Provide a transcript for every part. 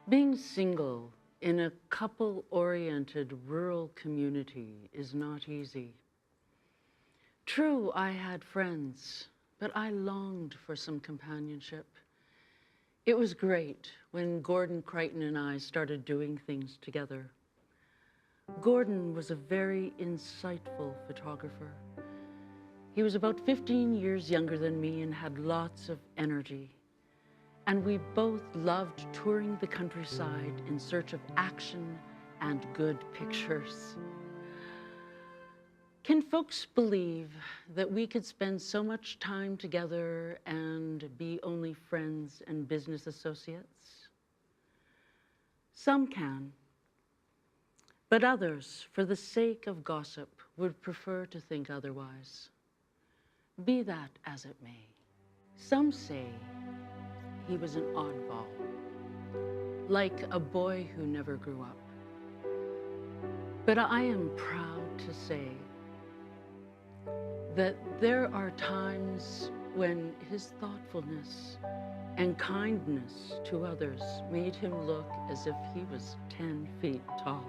Being single in a couple-oriented rural community is not easy. True, I had friends, but I longed for some companionship. It was great when Gordon Crichton and I started doing things together. Gordon was a very insightful photographer. He was about 15 years younger than me and had lots of energy. And we both loved touring the countryside in search of action and good pictures. Can folks believe that we could spend so much time together and be only friends and business associates? Some can, but others, for the sake of gossip, would prefer to think otherwise. Be that as it may. Some say he was an oddball, like a boy who never grew up. But I am proud to say that there are times when his thoughtfulness and kindness to others made him look as if he was 10 feet tall.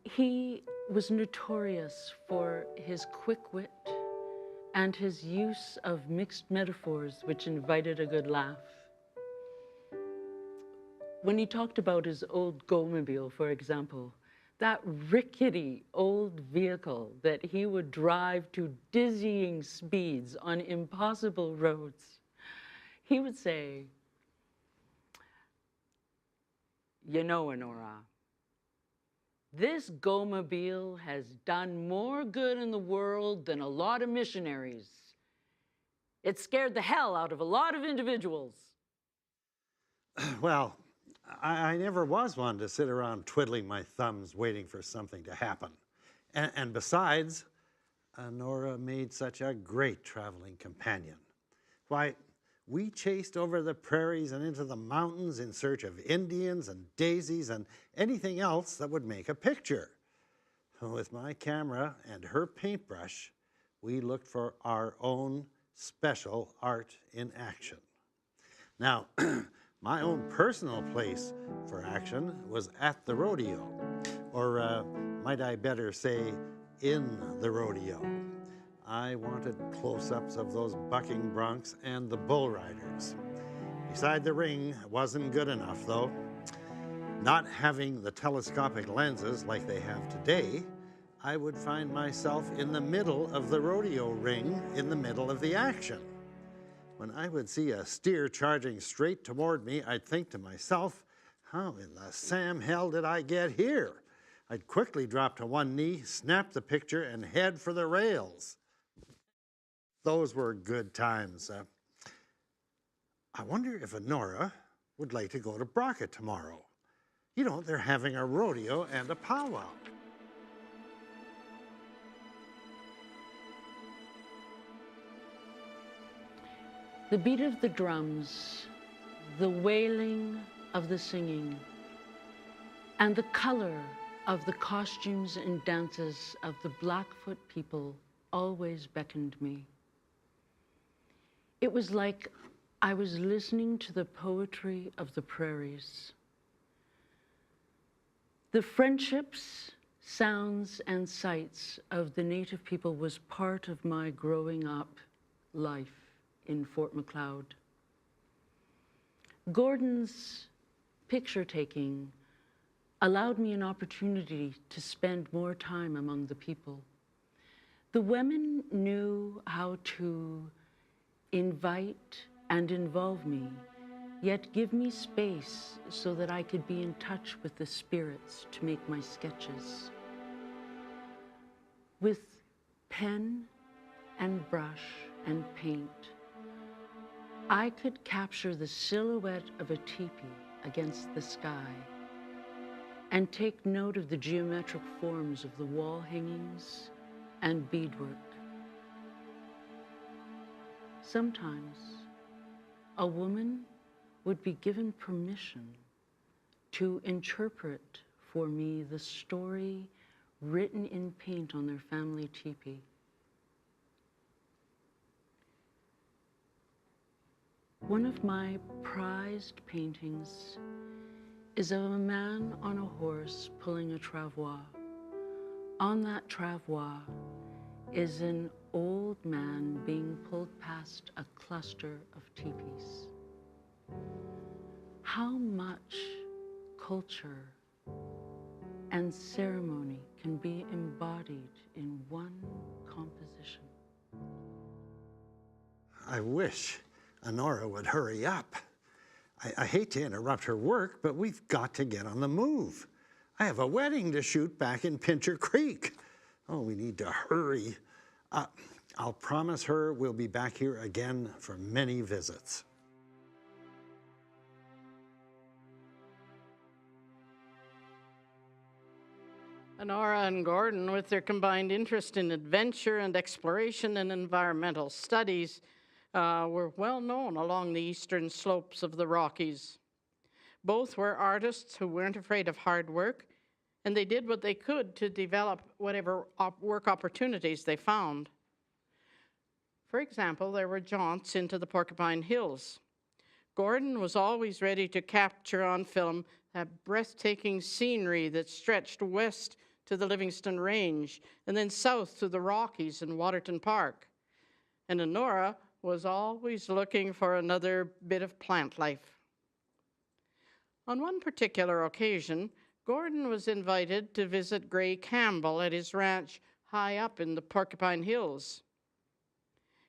He was notorious for his quick wit and his use of mixed metaphors which invited a good laugh. When he talked about his old go-mobile, for example, that rickety old vehicle that he would drive to dizzying speeds on impossible roads, he would say, "You know, Annora, this go-mobile has done more good in the world than a lot of missionaries. It scared the hell out of a lot of individuals." Well, I never was one to sit around twiddling my thumbs waiting for something to happen. And besides, Annora made such a great traveling companion. Why, we chased over the prairies and into the mountains in search of Indians and daisies and anything else that would make a picture. With my camera and her paintbrush, we looked for our own special art in action. Now, my own personal place for action was at the rodeo, or might I better say, in the rodeo. I wanted close-ups of those bucking broncs and the bull riders. Beside the ring wasn't good enough, though. Not having the telescopic lenses like they have today, I would find myself in the middle of the rodeo ring, in the middle of the action. When I would see a steer charging straight toward me, I'd think to myself, how in the Sam hell did I get here? I'd quickly drop to one knee, snap the picture, and head for the rails. Those were good times. I wonder if Annora would like to go to Brockett tomorrow. You know, they're having a rodeo and a powwow. The beat of the drums, the wailing of the singing, and the color of the costumes and dances of the Blackfoot people always beckoned me. It was like I was listening to the poetry of the prairies. The friendships, sounds, and sights of the Native people was part of my growing up life in Fort Macleod. Gordon's picture taking allowed me an opportunity to spend more time among the people. The women knew how to invite and involve me, yet give me space so that I could be in touch with the spirits to make my sketches. With pen and brush and paint, I could capture the silhouette of a teepee against the sky and take note of the geometric forms of the wall hangings and beadwork. Sometimes a woman would be given permission to interpret for me the story written in paint on their family teepee. One of my prized paintings is of a man on a horse pulling a travois. On that travois is an old man being pulled past a cluster of teepees. How much culture and ceremony can be embodied in one composition? I wish Annora would hurry up. I hate to interrupt her work, but we've got to get on the move. I have a wedding to shoot back in Pincher Creek. Oh, we need to hurry. I'll promise her we'll be back here again for many visits. Annora and Gordon, with their combined interest in adventure and exploration and environmental studies, were well known along the eastern slopes of the Rockies. Both were artists who weren't afraid of hard work, and they did what they could to develop whatever work opportunities they found. For example, there were jaunts into the Porcupine Hills. Gordon was always ready to capture on film that breathtaking scenery that stretched west to the Livingston Range and then south to the Rockies and Waterton Park. And Annora was always looking for another bit of plant life. On one particular occasion, Gordon was invited to visit Gray Campbell at his ranch high up in the Porcupine Hills.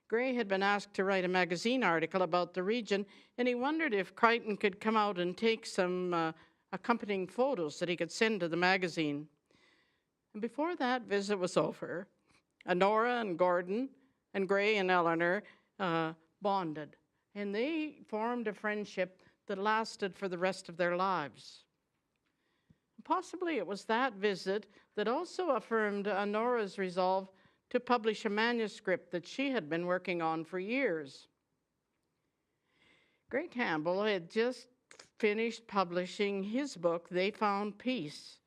Gray had been asked to write a magazine article about the region, and he wondered if Crichton could come out and take some accompanying photos that he could send to the magazine. And before that visit was over, Annora and Gordon and Gray and Eleanor bonded, and they formed a friendship that lasted for the rest of their lives. Possibly it was that visit that also affirmed Annora's resolve to publish a manuscript that she had been working on for years. Gray Campbell had just finished publishing his book, They Found Peace.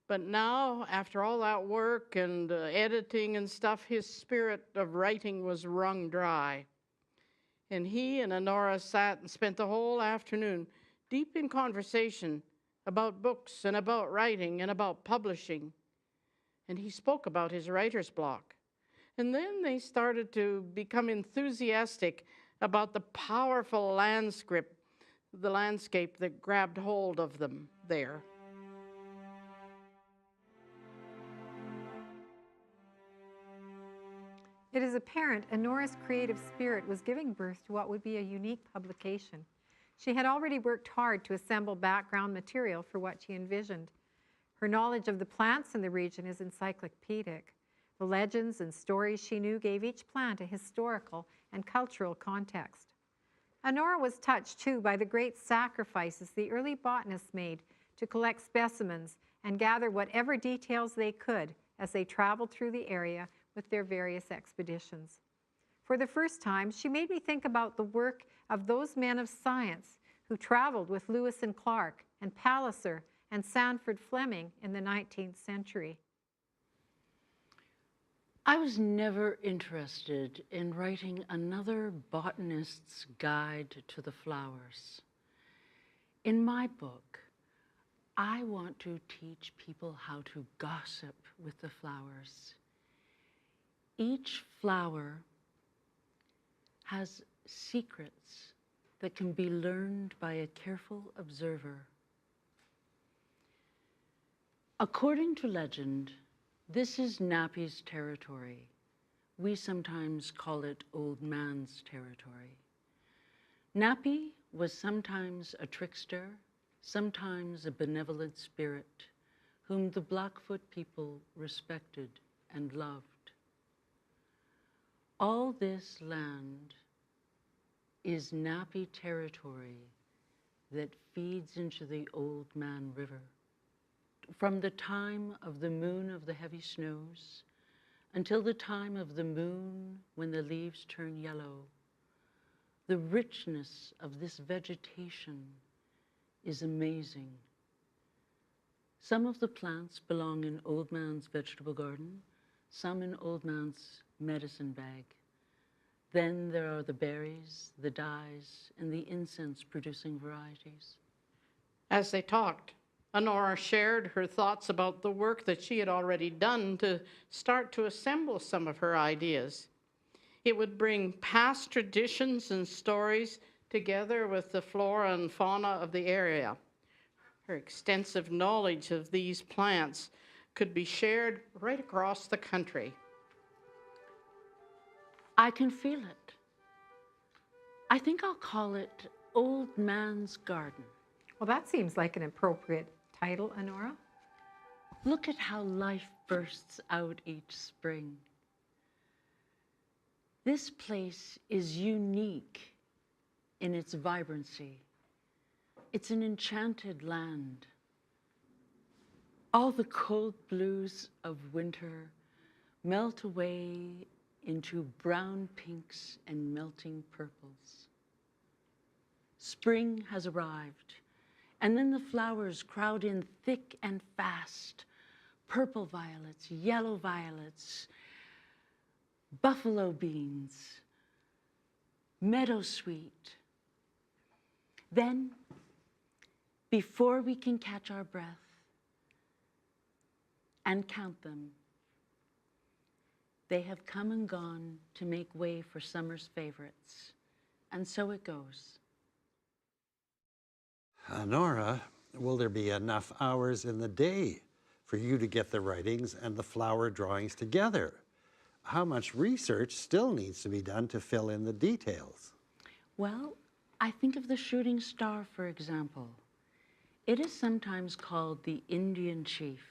But now, after all that work and editing and stuff, his spirit of writing was wrung dry. And he and Annora sat and spent the whole afternoon deep in conversation about books and about writing and about publishing. And he spoke about his writer's block. And then they started to become enthusiastic about the powerful landscape that grabbed hold of them there. It is apparent Annora's creative spirit was giving birth to what would be a unique publication. She had already worked hard to assemble background material for what she envisioned. Her knowledge of the plants in the region is encyclopedic. The legends and stories she knew gave each plant a historical and cultural context. Annora was touched, too, by the great sacrifices the early botanists made to collect specimens and gather whatever details they could as they traveled through the area with their various expeditions. For the first time, she made me think about the work of those men of science who traveled with Lewis and Clark and Palliser and Sanford Fleming in the 19th century. I was never interested in writing another botanist's guide to the flowers. In my book, I want to teach people how to gossip with the flowers. Each flower has secrets that can be learned by a careful observer. According to legend, this is Nappy's territory. We sometimes call it Old Man's territory. Nappy was sometimes a trickster, sometimes a benevolent spirit, whom the Blackfoot people respected and loved. All this land is Nappy territory that feeds into the Old Man River. From the time of the moon of the heavy snows until the time of the moon when the leaves turn yellow, the richness of this vegetation is amazing. Some of the plants belong in Old Man's vegetable garden, some in Old Man's medicine bag. Then there are the berries, the dyes, and the incense-producing varieties. As they talked, Annora shared her thoughts about the work that she had already done to start to assemble some of her ideas. It would bring past traditions and stories together with the flora and fauna of the area. Her extensive knowledge of these plants could be shared right across the country. I can feel it. I think I'll call it Old Man's Garden. Well, that seems like an appropriate title, Annora. Look at how life bursts out each spring. This place is unique in its vibrancy. It's an enchanted land. All the cold blues of winter melt away into brown pinks and melting purples. Spring has arrived, and then the flowers crowd in thick and fast. Purple violets, yellow violets, buffalo beans, meadowsweet. Then, before we can catch our breath and count them, they have come and gone to make way for summer's favorites. And so it goes. Annora, will there be enough hours in the day for you to get the writings and the flower drawings together? How much research still needs to be done to fill in the details? Well, I think of the shooting star, for example. It is sometimes called the Indian chief.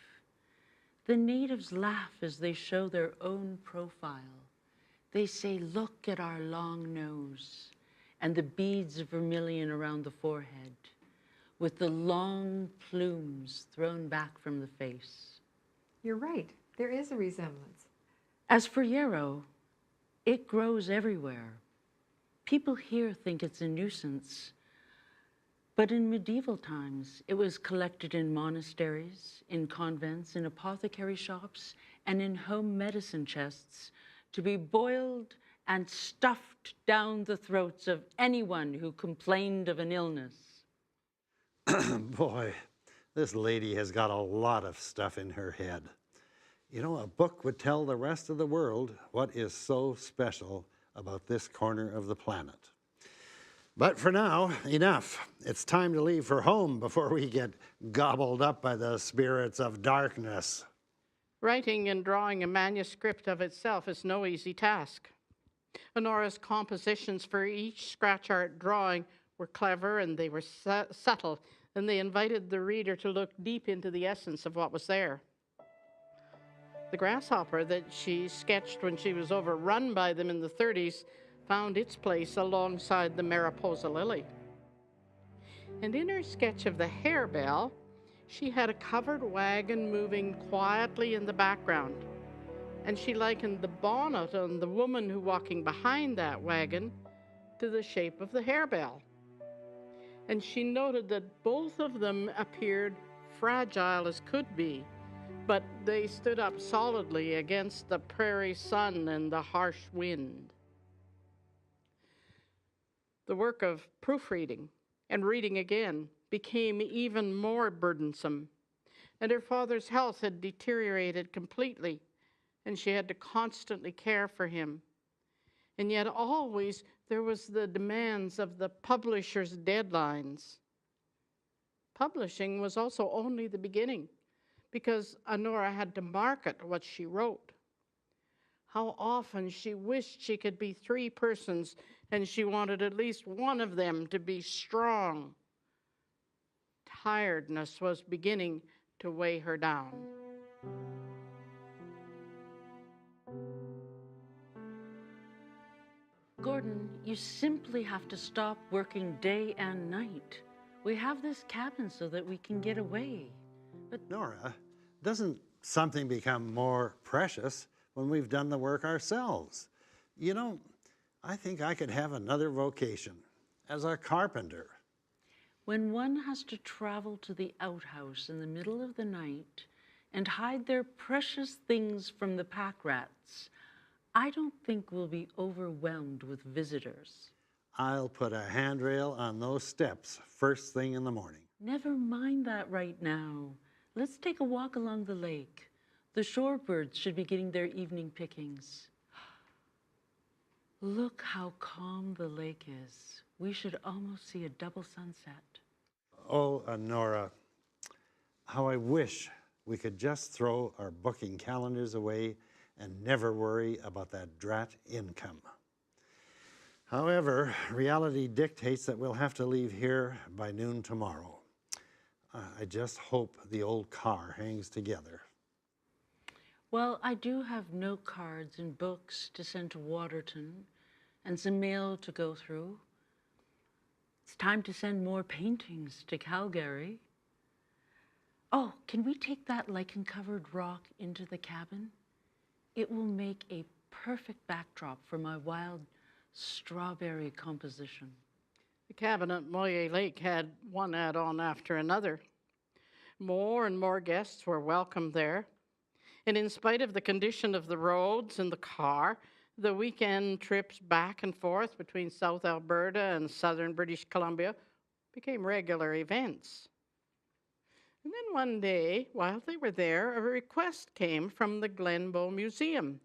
The natives laugh as they show their own profile. They say, "Look at our long nose and the beads of vermilion around the forehead, with the long plumes thrown back from the face." You're right. There is a resemblance. As for yarrow, it grows everywhere. People here think it's a nuisance, but in medieval times, it was collected in monasteries, in convents, in apothecary shops, and in home medicine chests to be boiled and stuffed down the throats of anyone who complained of an illness. Boy, this lady has got a lot of stuff in her head. You know, a book would tell the rest of the world what is so special about this corner of the planet. But for now, enough. It's time to leave for home before we get gobbled up by the spirits of darkness. Writing and drawing a manuscript of itself is no easy task. Annora's compositions for each scratch art drawing were clever and they were subtle, and they invited the reader to look deep into the essence of what was there. The grasshopper that she sketched when she was overrun by them in the 30s found its place alongside the Mariposa lily. And in her sketch of the harebell, she had a covered wagon moving quietly in the background. And she likened the bonnet on the woman who walking behind that wagon to the shape of the harebell. And she noted that both of them appeared fragile as could be, but they stood up solidly against the prairie sun and the harsh wind. The work of proofreading and reading again became even more burdensome, and her father's health had deteriorated completely, and she had to constantly care for him. And yet always there was the demands of the publisher's deadlines. Publishing was also only the beginning, because Annora had to market what she wrote. How often she wished she could be 3 persons, and she wanted at least one of them to be strong. Tiredness was beginning to weigh her down. Gordon, you simply have to stop working day and night. We have this cabin so that we can get away. But Nora, doesn't something become more precious when we've done the work ourselves? You know, I think I could have another vocation as a carpenter. when one has to travel to the outhouse in the middle of the night and hide their precious things from the pack rats, I don't think we'll be overwhelmed with visitors. I'll put a handrail on those steps first thing in the morning. Never mind that right now. Let's take a walk along the lake. The shorebirds should be getting their evening pickings. Look how calm the lake is. We should almost see a double sunset. Oh, Annora, how I wish we could just throw our booking calendars away and never worry about that drat income. However, reality dictates that we'll have to leave here by noon tomorrow. I just hope the old car hangs together. Well, I do have note cards and books to send to Waterton and some mail to go through. It's time to send more paintings to Calgary. Oh, can we take that lichen-covered rock into the cabin? It will make a perfect backdrop for my wild strawberry composition. The cabin at Moyer Lake had one add-on after another. More and more guests were welcomed there. And in spite of the condition of the roads and the car, the weekend trips back and forth between South Alberta and southern British Columbia became regular events. And then one day, while they were there, a request came from the Glenbow Museum.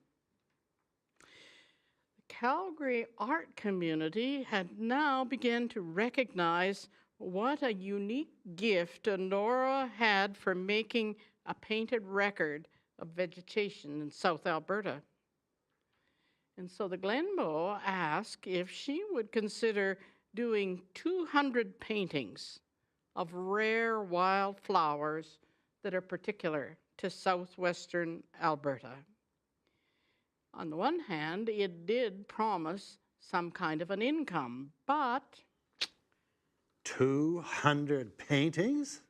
Calgary art community had now begun to recognize what a unique gift Annora had for making a painted record of vegetation in South Alberta. And so the Glenbow asked if she would consider doing 200 paintings of rare wild flowers that are particular to southwestern Alberta. On the one hand, it did promise some kind of an income, but 200 paintings?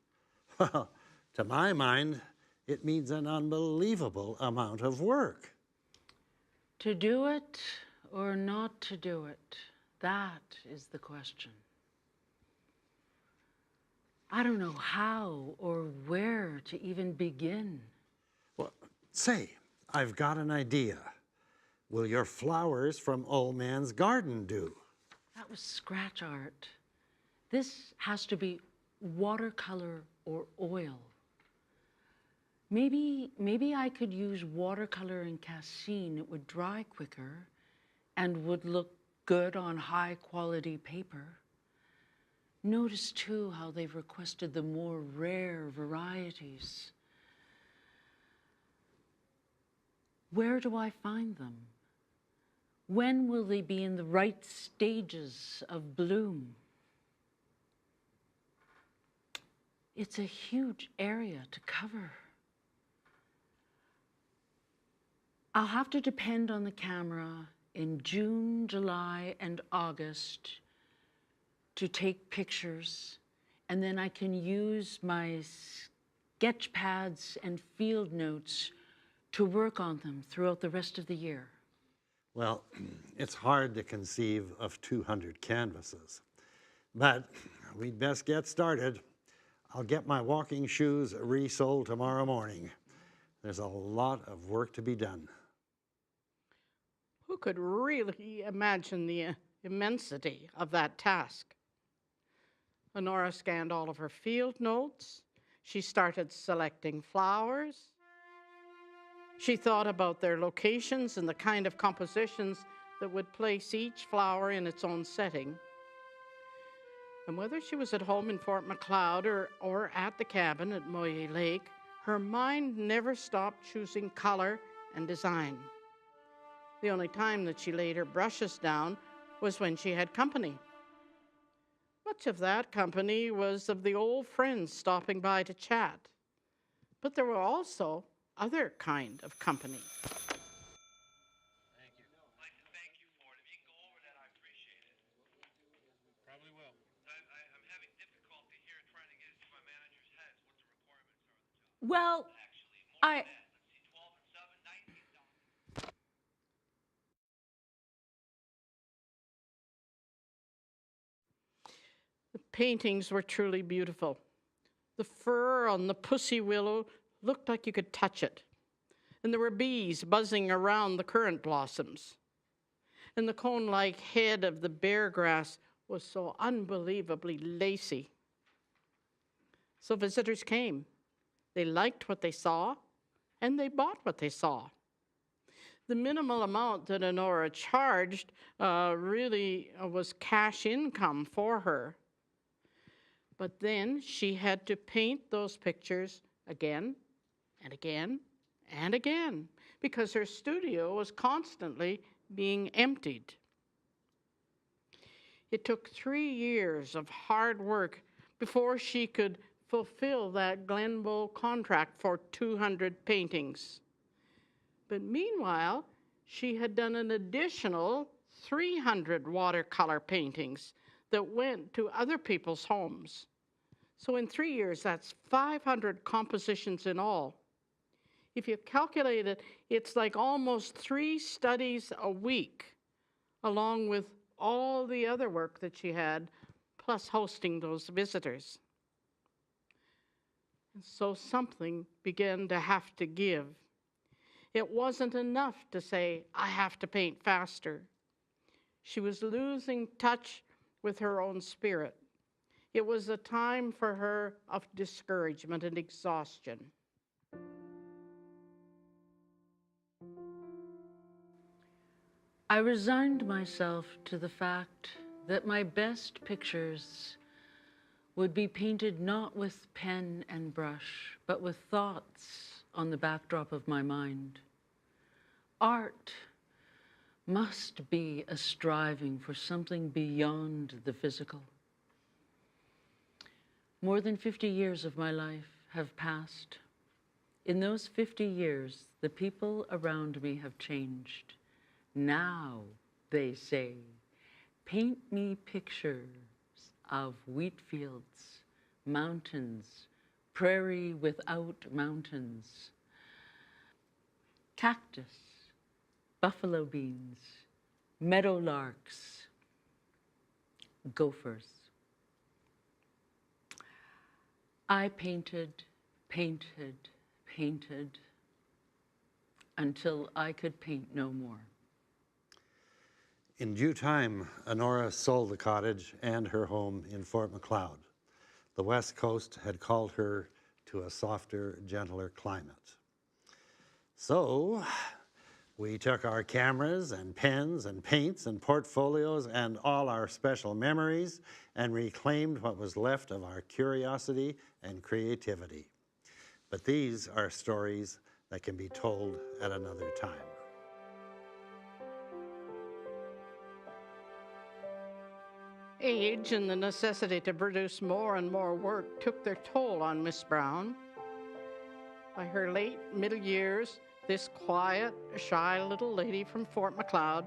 Well, to my mind, it means an unbelievable amount of work. To do it or not to do it, that is the question. I don't know how or where to even begin. Well, say, I've got an idea. Will your flowers from Old Man's Garden do? That was scratch art. This has to be watercolor or oil. Maybe I could use watercolor and cassine. It would dry quicker and would look good on high quality paper. Notice too how they've requested the more rare varieties. Where do I find them? When will they be in the right stages of bloom? It's a huge area to cover. I'll have to depend on the camera in June, July, and August to take pictures, and then I can use my sketch pads and field notes to work on them throughout the rest of the year. Well, it's hard to conceive of 200 canvases, but we'd best get started. I'll get my walking shoes resoled tomorrow morning. There's a lot of work to be done. who could really imagine the immensity of that task? Annora scanned all of her field notes. She started selecting flowers. She thought about their locations and the kind of compositions that would place each flower in its own setting. And whether she was at home in Fort Macleod or at the cabin at Moyer Lake, her mind never stopped choosing color and design. The only time that she laid her brushes down was when she had company. Much of that company was of the old friends stopping by to chat. But there were also other kind of company. Thank you. I'd like to thank you for it. If you can go over that, I appreciate it. Probably will. I'm having difficulty here trying to get into my manager's heads what the requirements are of the job. Well, Actually, more I... than that. Let's see, 12 and 7, 19 dollars. The paintings were truly beautiful. The fur on the pussy willow looked like you could touch it. and there were bees buzzing around the currant blossoms. And the cone-like head of the bear grass was so unbelievably lacy. So visitors came. They liked what they saw, and they bought what they saw. The minimal amount that Annora charged really was cash income for her. But then she had to paint those pictures again and again and again because her studio was constantly being emptied. It took 3 years of hard work before she could fulfill that Glenbow contract for 200 paintings. But meanwhile, she had done an additional 300 watercolor paintings that went to other people's homes. So in 3 years, that's 500 compositions in all. If you calculate it, it's like almost 3 studies a week, along with all the other work that she had, plus hosting those visitors. And so something began to have to give. It wasn't enough to say, I have to paint faster. She was losing touch with her own spirit. It was a time for her of discouragement and exhaustion. I resigned myself to the fact that my best pictures would be painted not with pen and brush, but with thoughts on the backdrop of my mind. Art must be a striving for something beyond the physical. More than 50 years of my life have passed. In those 50 years, the people around me have changed. Now, they say, paint me pictures of wheat fields, mountains, prairie without mountains, cactus, buffalo beans, meadowlarks, gophers. I painted, painted, painted until I could paint no more. In due time, Annora sold the cottage and her home in Fort Macleod. The West Coast had called her to a softer, gentler climate. So we took our cameras and pens and paints and portfolios and all our special memories and reclaimed what was left of our curiosity and creativity. But these are stories that can be told at another time. Age and the necessity to produce more and more work took their toll on Miss Brown. By her late middle years, this quiet, shy little lady from Fort Macleod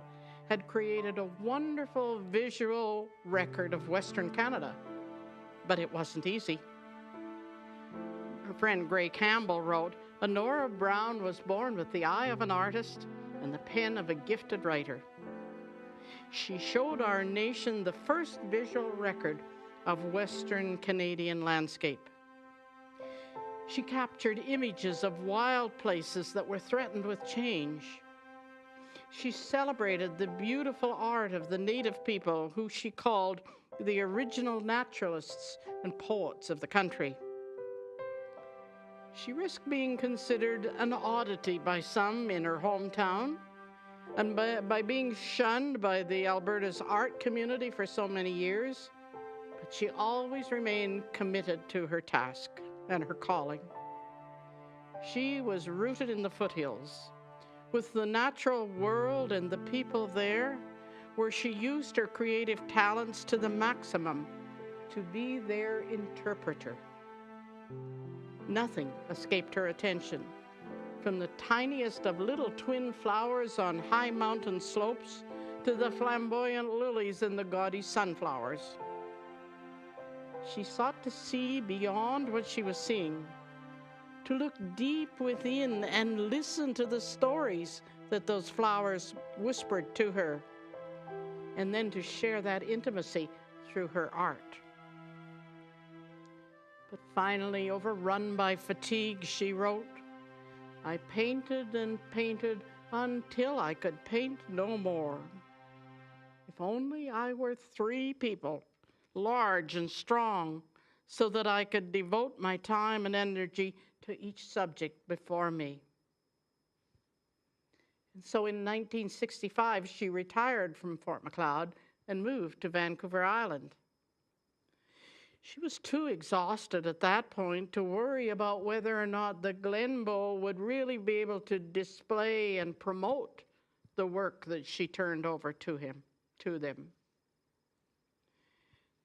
had created a wonderful visual record of Western Canada. But it wasn't easy. Her friend Gray Campbell wrote, Annora Brown was born with the eye of an artist and the pen of a gifted writer. She showed our nation the first visual record of Western Canadian landscape. She captured images of wild places that were threatened with change. She celebrated the beautiful art of the native people who she called the original naturalists and poets of the country. She risked being considered an oddity by some in her hometown, and by being shunned by the Alberta's art community for so many years, but she always remained committed to her task and her calling. She was rooted in the foothills, with the natural world and the people there, where she used her creative talents to the maximum to be their interpreter. Nothing escaped her attention, from the tiniest of little twin flowers on high mountain slopes to the flamboyant lilies and the gaudy sunflowers. She sought to see beyond what she was seeing, to look deep within and listen to the stories that those flowers whispered to her, and then to share that intimacy through her art. But finally, overrun by fatigue, she wrote, I painted and painted until I could paint no more. If only I were 3 people, large and strong, so that I could devote my time and energy to each subject before me. And so in 1965, she retired from Fort Macleod and moved to Vancouver Island. She was too exhausted at that point to worry about whether or not the Glenbow would really be able to display and promote the work that she turned over to them.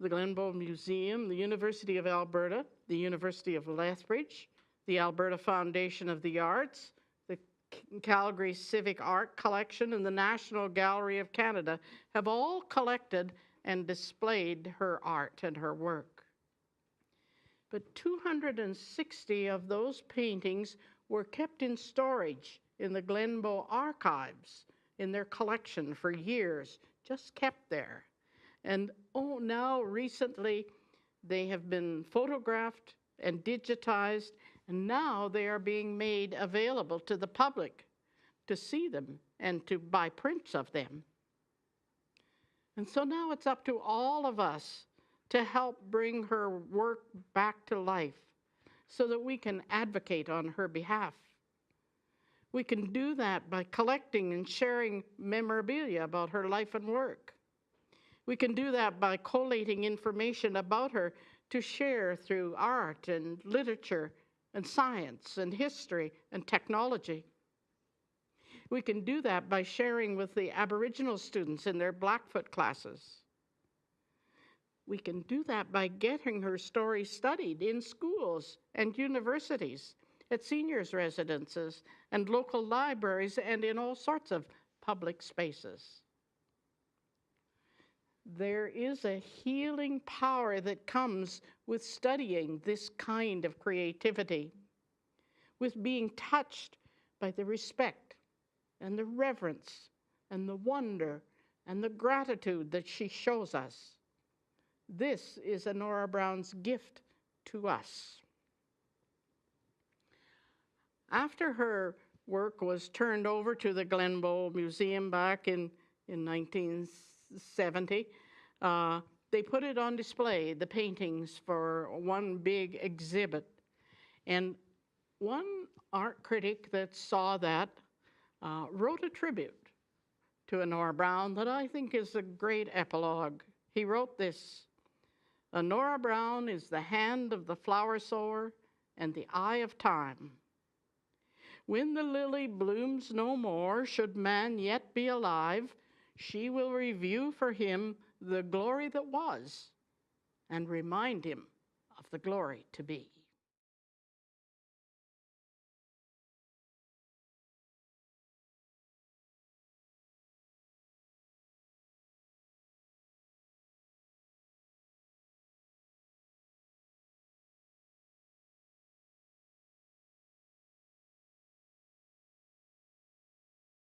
The Glenbow Museum, the University of Alberta, the University of Lethbridge, the Alberta Foundation of the Arts, the Calgary Civic Art Collection, and the National Gallery of Canada have all collected and displayed her art and her work. But 260 of those paintings were kept in storage in the Glenbow archives in their collection for years, just kept there. And now recently they have been photographed and digitized, and now they are being made available to the public to see them and to buy prints of them. And so now it's up to all of us to help bring her work back to life so that we can advocate on her behalf. We can do that by collecting and sharing memorabilia about her life and work. We can do that by collating information about her to share through art and literature and science and history and technology. We can do that by sharing with the Aboriginal students in their Blackfoot classes. We can do that by getting her story studied in schools and universities, at seniors' residences and local libraries, and in all sorts of public spaces. There is a healing power that comes with studying this kind of creativity, with being touched by the respect and the reverence and the wonder and the gratitude that she shows us. This is Annora Brown's gift to us. After her work was turned over to the Glenbow Museum back in 1970, they put it on display, the paintings, for one big exhibit. And one art critic that saw that wrote a tribute to Annora Brown that I think is a great epilogue. He wrote this: Annora Brown is the hand of the flower sower and the eye of time. When the lily blooms no more, should man yet be alive, she will review for him the glory that was and remind him of the glory to be.